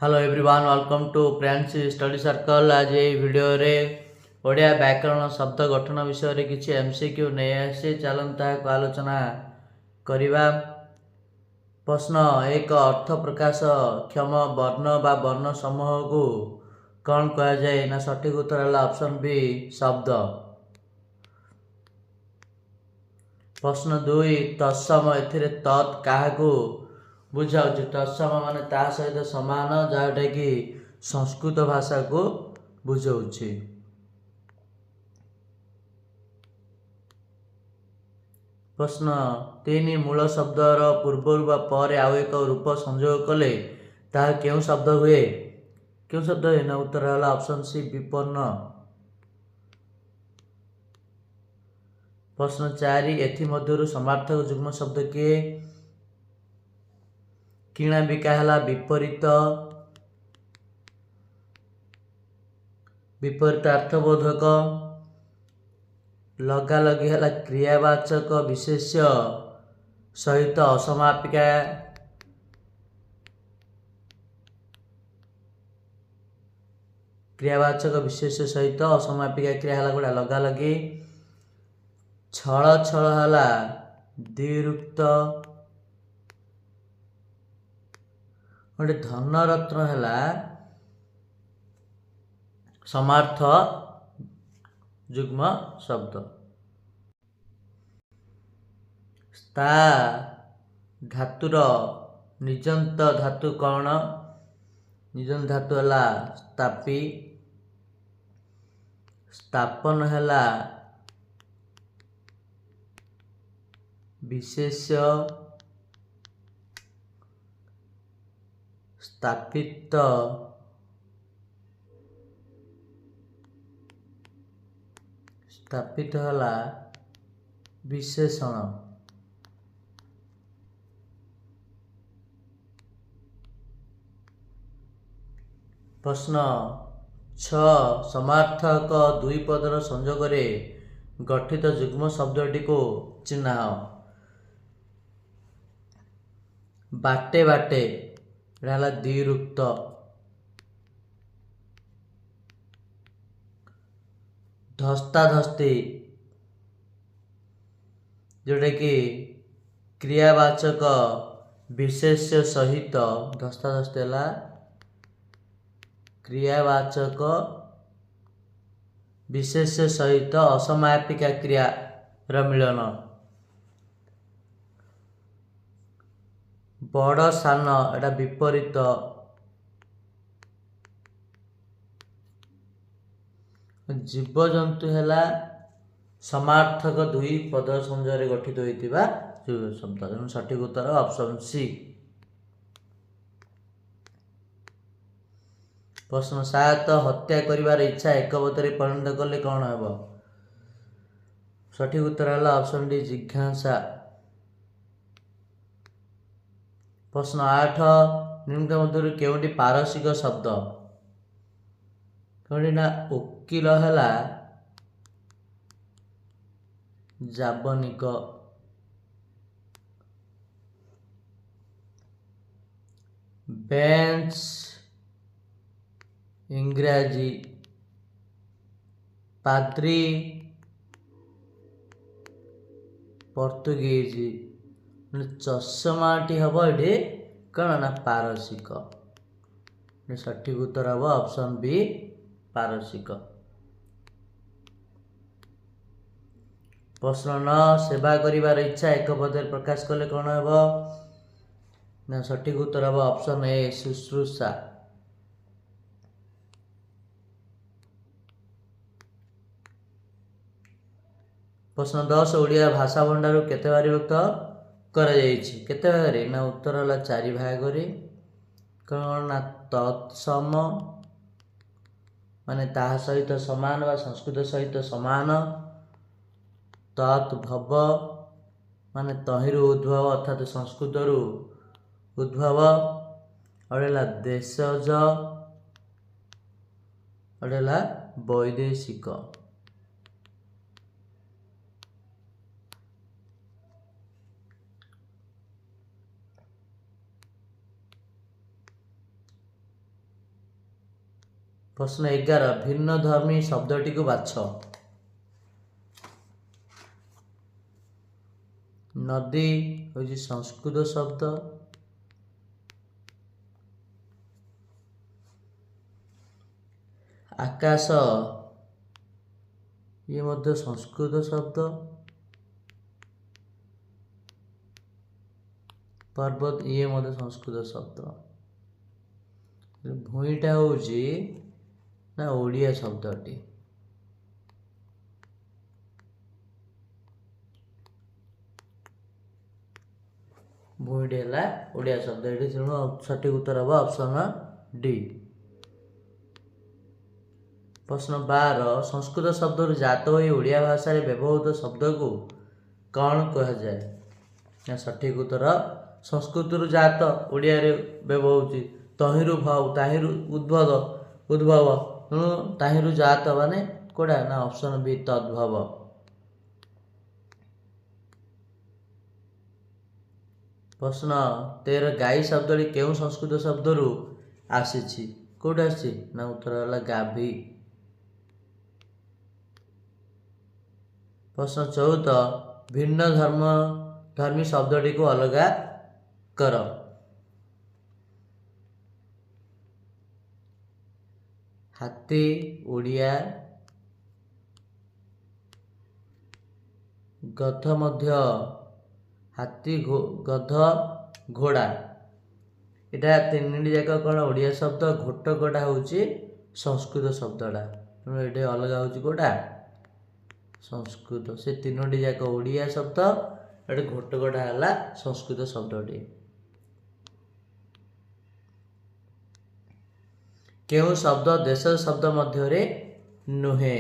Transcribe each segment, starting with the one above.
Hello everyone welcome to friends study circle. आज ये video रे ओडिया व्याकरण शब्द गठन विषय किसी एमसीक्यू नहीं आसे चलता आलोचना करवा। प्रश्न एक अर्थ प्रकाश क्षम वर्ण बा वर्ण समूह को कौन कह जाए ना सठिक उत्तर है ऑप्शन बी शब्द। प्रश्न दुई तत्सम एथिरे तत् क्या बुझाऊँ तत्सम माने ता सहित समान जोटा कि संस्कृत भाषा को बुझाऊँ। प्रश्न तीन मूल शब्दर पूर्व पर आउ एक रूप संयोग कले ताहा क्यों शब्द हुए क्यों शब्द हुए ना उत्तर है ऑप्शन सी विपन्न। प्रश्न चारि एथिमध्यरु समार्थक जुग्म शब्द किए किणा बिका है विपरीत विपरीत अर्थबोधक लगा लगी है क्रियावाचक विशेष्य सहित असमापिका क्रियावाचक विशेष सहित असमापिका क्रिया है गोटा लगा लगी छल छल है द्विरुक्त गोटे धनरत्न है समार्थ जुग्म शब्द। स्था धातुर निजंत धातु कौन निजंत धातु है स्थापी स्थापन है विशेष्य स्थापित स्थापित है विशेषण। प्रश्न छ समार्थक दुई पदर संयोग गठित जुग्म शब्दटी को चिन्हाओ। बाटे बाटे रहा द्विरुक्त धस्ता धस्ती जोटा कि क्रियावाचक विशेष सहित धस्ता धस्ती है क्रियावाचक विशेष सहित असमापिका क्रिया मिलन। बड़ सान एटा विपरीत जीवजंतु है समार्थक दुई पद संजय गठित होता शब्द तेणु सठिक उत्तर ऑप्शन सी। प्रश्न 7 हत्या करिवार इच्छा एक पदरे परिणत कले कौन हेब सठिक उत्तर है ऑप्शन डी जिज्ञासा। प्रश्न 8 निम्न मध्य केउटी पारसिक शब्द कौटी ना वकील है जाबनिक बेंच इंग्राजी पाद्री पोर्तुगीज चषमाटी हम ये कौन ना पारसिक सठिक उत्तर हम ऑप्शन बी पारसिक। प्रश्न 9 सेवा करिवार इच्छा एक पदे प्रकाश कले कौन हेब ना सठिक उत्तर हम ऑप्शन ए शुश्रूषा। प्रश्न 10 ओडिया भाषा भंडार केते भाग विभक्त केते भाग ना उत्तर है 4 भाग कौन ना तत्सम माने ताहा सहित समान व संस्कृत सहित समान तत्भव माने तहिरु उद्भव अर्थात संस्कृत उद्भव अड़ेला देशज अड़ेला वैदेशिक। प्रश्न 11 भिन्न धर्मी शब्दटी को बाछ। नदी हूँ संस्कृत शब्द, आकाश ये मध्य संस्कृत शब्द, पर्वत ये मध्य संस्कृत शब्द। भूईटा हूँ ना ओडिया शब्दटी। भूईटी है ओडिया शब्द। ये तेणु सठिक उत्तर हम ऑप्शन डी। प्रश्न 12 संस्कृत शब्द जात हो ओडिया भाषा रे व्यवहृत शब्द को कौन कह जाए? सठिक उत्तर संस्कृत जात ओडिया रे व्यवहृत तहिरु भाव ताहिरु उद्भव तेणु ताहिरु जात माने कोड़ा ना ऑप्शन बी तद्भव। प्रश्न 13 गाई शब्द केउं संस्कृत शब्द रु आसी कोड आसी ना उत्तर है गाभी। प्रश्न 14 भिन्न धर्मी शब्दटी को अलगा कर। हाथी ओडिया, गध मध्य हाथी गध घोड़ा इटा तीन जाक कौन ओडिया शब्द। घोटकटा हूँ संस्कृत शब्दटा तेणु ये अलग हूँ कौटा संस्कृत। से तीनोटी जाक ओडिया शब्द ये घोटकटा है संस्कृत शब्दटी। केउं शब्द देश शब्द मध्य नुहे?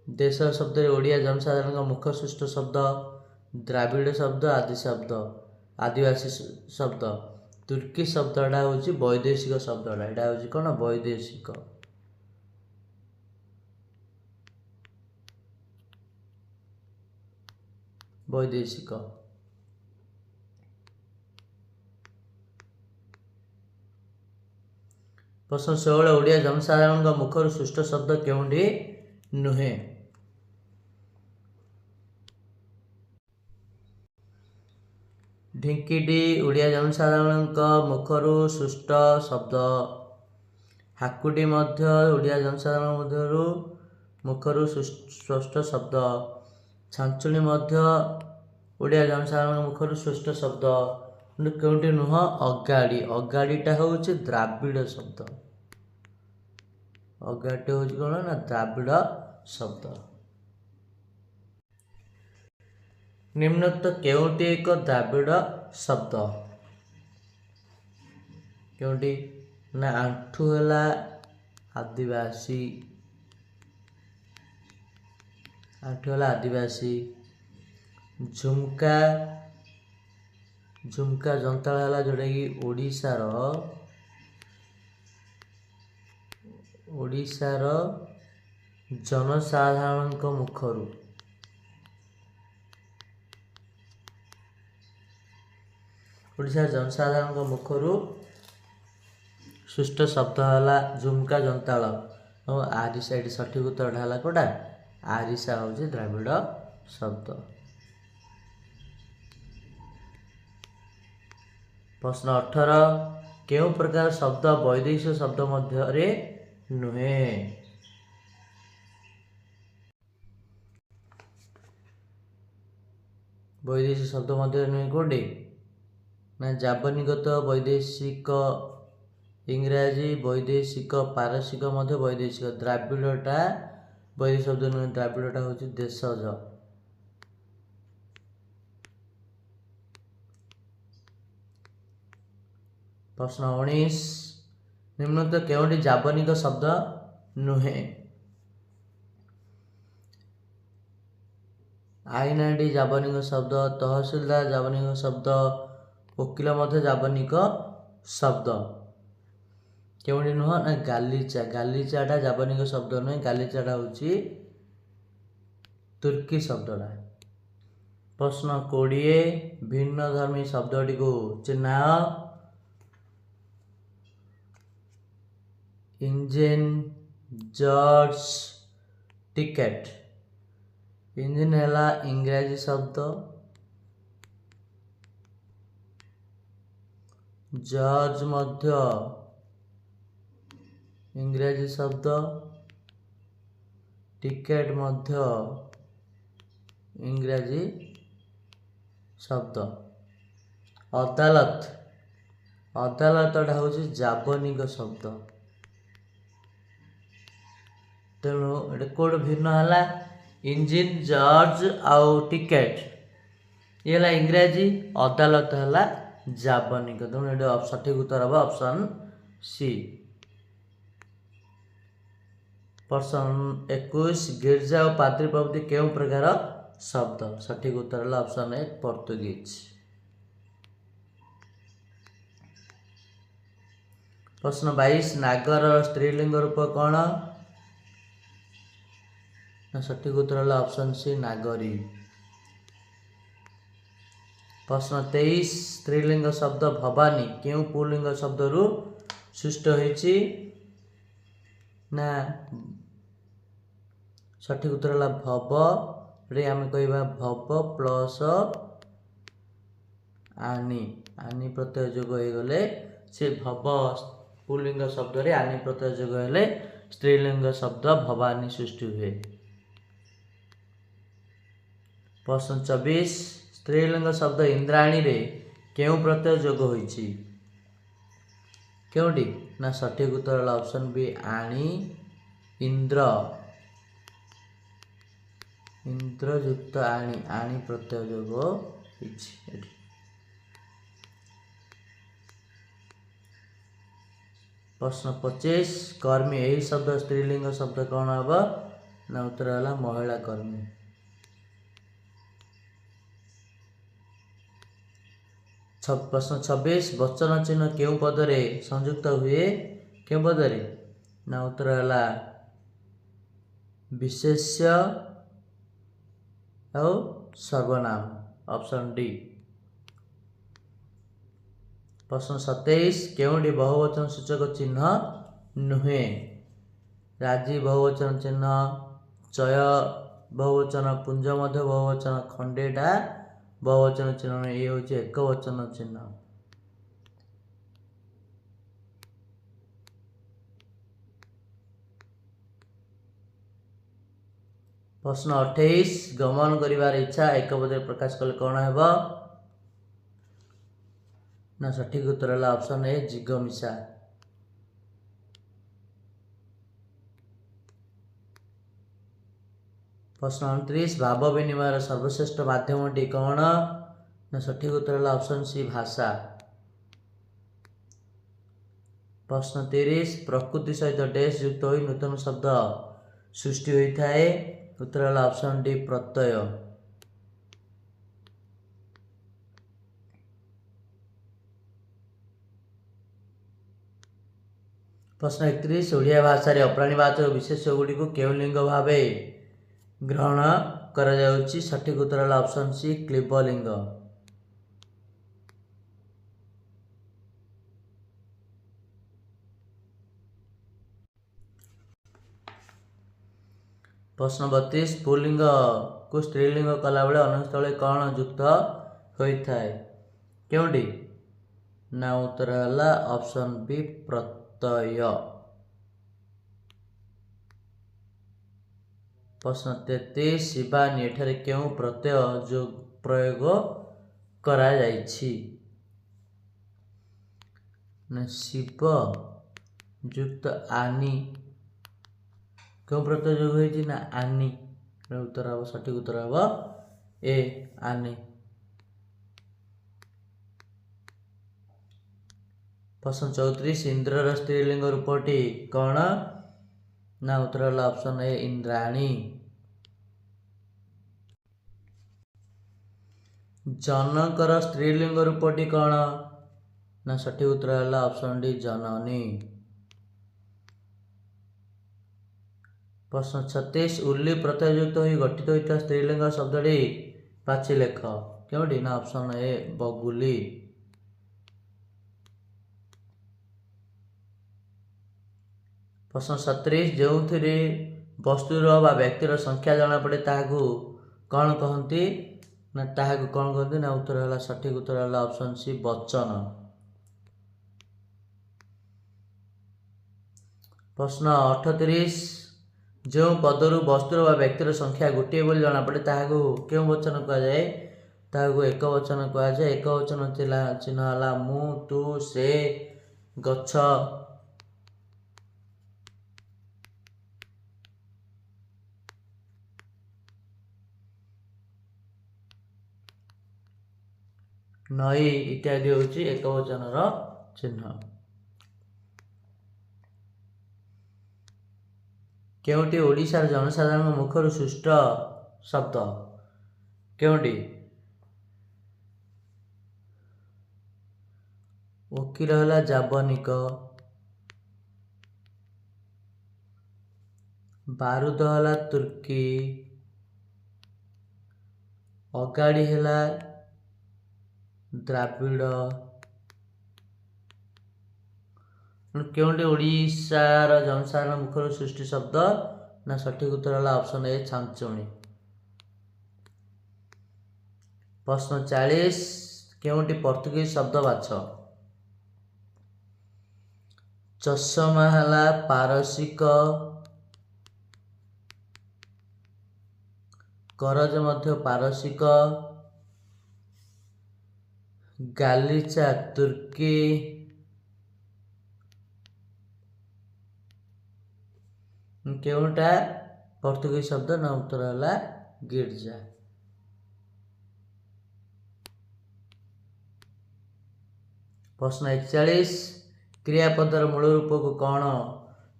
देश शब्द ओडिया जनसाधारण मुख्य सृष्ट शब्द, द्राविड़ शब्द, आदि शब्द, आदिवासी शब्द। तुर्की शब्दटा हूँ वैदेशिक शब्दटा। यहाँ हूँ कौन वैदेशिक। वैदेशिक। प्रश्न 16 ओडिया जनसाधारण मुखर सृष्ट शब्द केउंठी नुहे? ढिंकीटी ओडिया जनसाधारण मुखर सृष्ट शब्द। हाकुटी मध्य ओडिया जनसाधारण मध्य मुखर सृष्ट शब्द। छांचुणी मध्य ओडिया जनसाधारण मुखर सृष्ट शब्द। केउंठी नुह? अगाड़ी। अगाड़ीटा हूँ द्राविड़ शब्द। अगाड़ी हूँ कौन ना द्राविड़ शब्द। निम्नोक्त केउंटी एक द्राविड़ शब्द? केउंटी ना आंठू है आदिवासी। आंठू है आदिवासी। झुमका झुमका जंताल है जोटा कि ओडिशार जनसाधारण मुखरू ओडिशा जनसाधारण मुखरू सृष्ट शब्द है झुमका जंताल। और आरिसा ये सठिक उत्तर है कौटा आरिसा हूँ द्राविड़ शब्द। प्रश्न 18 केउं प्रकार शब्द वैदेशिक शब्द मध्य नुहे? वैदेशिक शब्द मध्य नुहे कोडे ना जापानीगत वैदेशिक इंग्राजी वैदेशिक पारसिक मध्य वैदेशिक। द्राविड़टा वैदेशिक शब्द नुहे। द्राविड़टा हूँ देशज। प्रश्न 19 निम्नलिखित केउंटी जापानीक शब्द नुहे? आईनाटी जापानीक शब्द, तहसीलदार जापानीक शब्द, वकील मध्य जापानीक शब्द। केउंटी नुह ना गालीचा। गालीचाटा जापानीक शब्द नुहे। गालीचाटा हूँ तुर्की शब्दटा। प्रश्न 20 भिन्न धर्मी शब्दटी को चिन्हाओ। इंजिन, जज, टिकेट। इंजिन है इंग्राजी शब्द, जज मध्य इंग्राजी शब्द, टिकेट मध्य इंग्राजी शब्द। अदालत, अदालतटा हूँ जाबनिक शब्द, तेणु ये कौट भिन्न है इंजिन, जज आउ टिकेट ये है इंग्राजी, अदालत है जाबनिक, तेणु ये सठिक उत्तर हम ऑप्शन सी। प्रश्न 21 गिरजा और पाद्री प्रभृति केउं प्रकार शब्द, सठिक उत्तर है ऑप्शन ए पोर्तुगीज। प्रश्न 22 नागर स्त्रीलिंग रूप कौन, सठिक उत्तर है ऑप्शन सी नागरी। प्रश्न 23 स्त्रीलिंग शब्द भवानी केउं पुल्लिंग शब्द रु सृष्टि होइछि, ना सठिक उत्तर है भव, रे आम कहवा भव प्लस आनी, आनी प्रत्यय जोग हो गले से भव पुल्लिंग शब्द रे आनी प्रत्यय जोग हेले स्त्रीलिंग शब्द भवानी सृष्टि हुए। प्रश्न 24 स्त्रीलिंग शब्द इंद्राणी रे केउं प्रत्यय जोग होइछि, केउंटी, ना सठिक उत्तर है ऑप्शन बी आनी, इंद्र, इंद्र युक्त आनी, आनी प्रत्यय जोग होइछि। प्रश्न 25 कर्मी यही शब्द स्त्रीलिंग शब्द कौन हम, ना उत्तर है महिला कर्मी। प्रश्न 26 वचन चिन्ह केउं पदरे संयुक्त हुए, केउं पदरे, ना उत्तर है विशेष्य और सर्वनाम, ऑप्शन डी। प्रश्न 27 केउंटी बहुवचन सूचक चिन्ह नुहे, राजी बहुवचन चिन्ह, चय बहुवचन, पुंज मध्य बहुवचन, खंडेटा बहुवचन चिन्ह, ये हूँ एक वचन चिन्ह। प्रश्न 28 गमन करिवार इच्छा एक पदे प्रकाश कले कौन हेबो, ना सठिक उत्तर है ऑप्शन ए जिगमिशा। प्रश्न 29 भाव विनिमय सर्वश्रेष्ठ माध्यमटी कौन, ना सठिक उत्तर है ऑप्शन सी भाषा। प्रश्न 30 प्रकृति सहित डैश युक्त होई नूतन शब्द सृष्टि होता है, उत्तर है ऑप्शन डी प्रत्यय। प्रश्न 31 ओडिया भाषा रे अप्राणीवाचक विशेष गुड़ी को केउं लिंग भावे ग्रहण करा जाउछि, सठिक उत्तर है ऑप्शन सी क्लीबलिंग। प्रश्न 32 पुल्लिंग को स्त्रीलिंग कला बेले अन्य स्थले कौन युक्त होता है, केउंटी, ना उत्तर है ऑप्शन बी प्रत्यय। प्रश्न 33 शिवानी एठारे केउं प्रत्यय जो प्रयोग करा जाइछि, ना शिव युक्त आनी, क्यों प्रत्यय जोग होइछि, ना आनी, उत्तर हम सठिक उत्तर हम ए आनी। प्रश्न 34 इंद्रर स्त्रीलिंग रूपटी कौन, ना उत्तर है ऑप्शन ए इंद्राणी। जनकर स्त्रीलिंग रूपटी कौन, ना सठिक उत्तर है ऑप्शन डी जननी। प्रश्न 36 उल्ली प्रत्यय युक्त होई गठित होता स्त्रीलिंग शब्दटी पाछि लेख, क्योंटी, ना ऑप्शन ए बगुली। प्रश्न 37 जो वस्तुर बा व्यक्तिर संख्या जना पड़े ताकू कौन कहती ना ताकू कौन कहती ना उत्तर है सठिक उत्तर है ऑप्शन सी वचन। प्रश्न 38 जो पदरु वस्तुर बा व्यक्तिर संख्या गोटे बोली जना पड़े ताकू क्यों वचन कह जाए ताकू एक वचन कह जाए। एक वचन चिन्ह है मु तू से गछ। नई इत्यादि होची एक वचन चिन्ह। केउटी ओडिशार जनसाधारण मुखर सृष्ट शब्द केउटी वकील है जाबनिक, बारूद है तुर्की, अगाड़ी है द्राविड़। केउटी ओडिशार जनसाधारण मुखर सृष्टि शब्द ना सठिक उत्तर है ऑप्शन ए छांचुणी। प्रश्न 40 केउटी पोर्तुगीज शब्द बाछ। चषमा है पारसिक, करज मध्य पारसिक, गालीचा तुर्की, केउटा पोर्तुगीज शब्द ना उत्तर है गिरजा। प्रश्न 41 क्रियापदर मूल रूप को कौन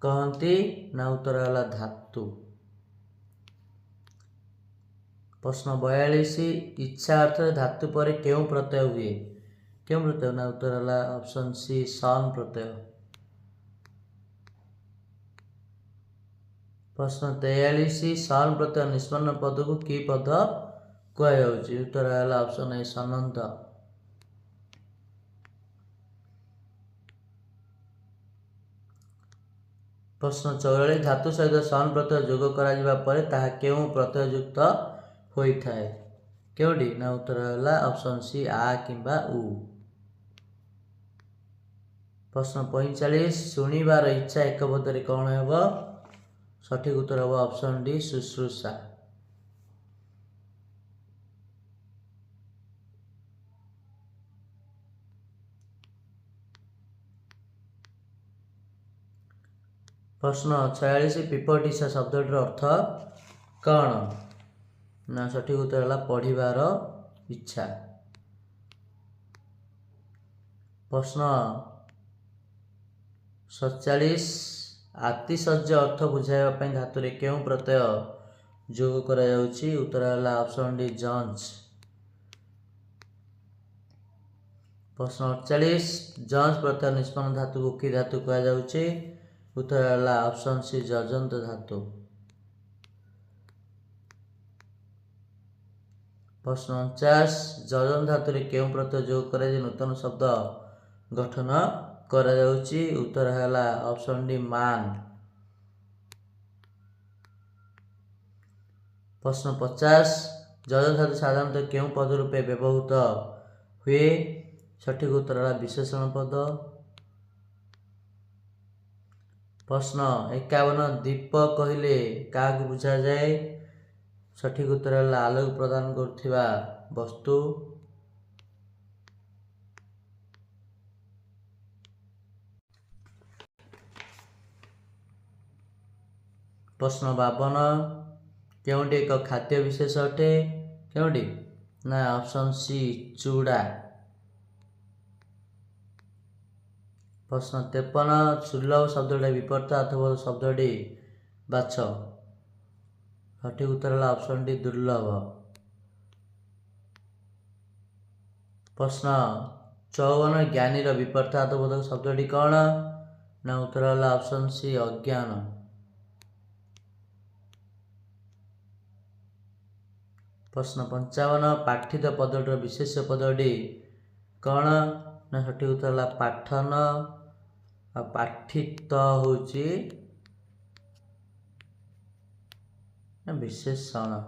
कहती ना उत्तर है धातु। प्रश्न 42 इच्छा अर्थ धातु पर क्यों प्रत्यय हुए क्यों प्रत्यय ना उत्तर है ऑप्शन सी सन प्रत्यय। प्रश्न 43 सन प्रत्यय निष्पन्न पद को कि पद कहुच्छी उत्तर है ऑप्शन ए सनंत। प्रश्न 44 धातु सहित सन प्रत्यय जोग करा क्यों प्रत्यय युक्त होता है केउटी ना उत्तर है ऑप्शन सी आ किंबा उ। प्रश्न 45 शुणिबार इच्छा एक पदरे कौन है सठिक उत्तर है ऑप्शन डी शुश्रूषा। प्रश्न 46 पिपटिसा शब्दटर अर्थ कौन ना सठिक उत्तर है पढ़िबार इच्छा। प्रश्न 47 आतिशଯ୍य अर्थ बुझाइबा धातु क्यों प्रत्यय जोग करा जाउछि उत्तर है ऑप्शन डी जंच। प्रश्न 48 जंच प्रत्यय निष्पन्न धातु को कि धातु कहा जाउछि उत्तर है ऑप्शन सी जजंत धातु। प्रश्न 49 जजंत धातु क्यों प्रत्यय जोग करे नूतन शब्द गठन करा जाउछि उत्तर है ऑप्शन डी मान। प्रश्न 50 जजंत धातु साधारणतः क्यों पद रूपे व्यवहृत हुए सठिक उत्तर है विशेषण पद। प्रश्न 51 दीप कहले क्या बुझा जाए सठिक उत्तर है आलोक प्रदान करथिबा वस्तु। प्रश्न 52 केउटी एक खाद्य विशेष अटे केउटी ना ऑप्शन सी चूड़ा। प्रश्न 53 सुलभ शब्दटी विपर्त अथवा शब्दटी बाछ सठिक उत्तर है ऑप्शन डी दुर्लभ। प्रश्न 54 ज्ञानी विपर्त अथवा शब्दटी कौन ना उत्तर है ऑप्शन सी अज्ञान। प्रश्न 55 पाठित पदटर विशेष पदटी कौन ना सठिक उत्तर है पाठन। पाठित होची ବିଶେଷଣ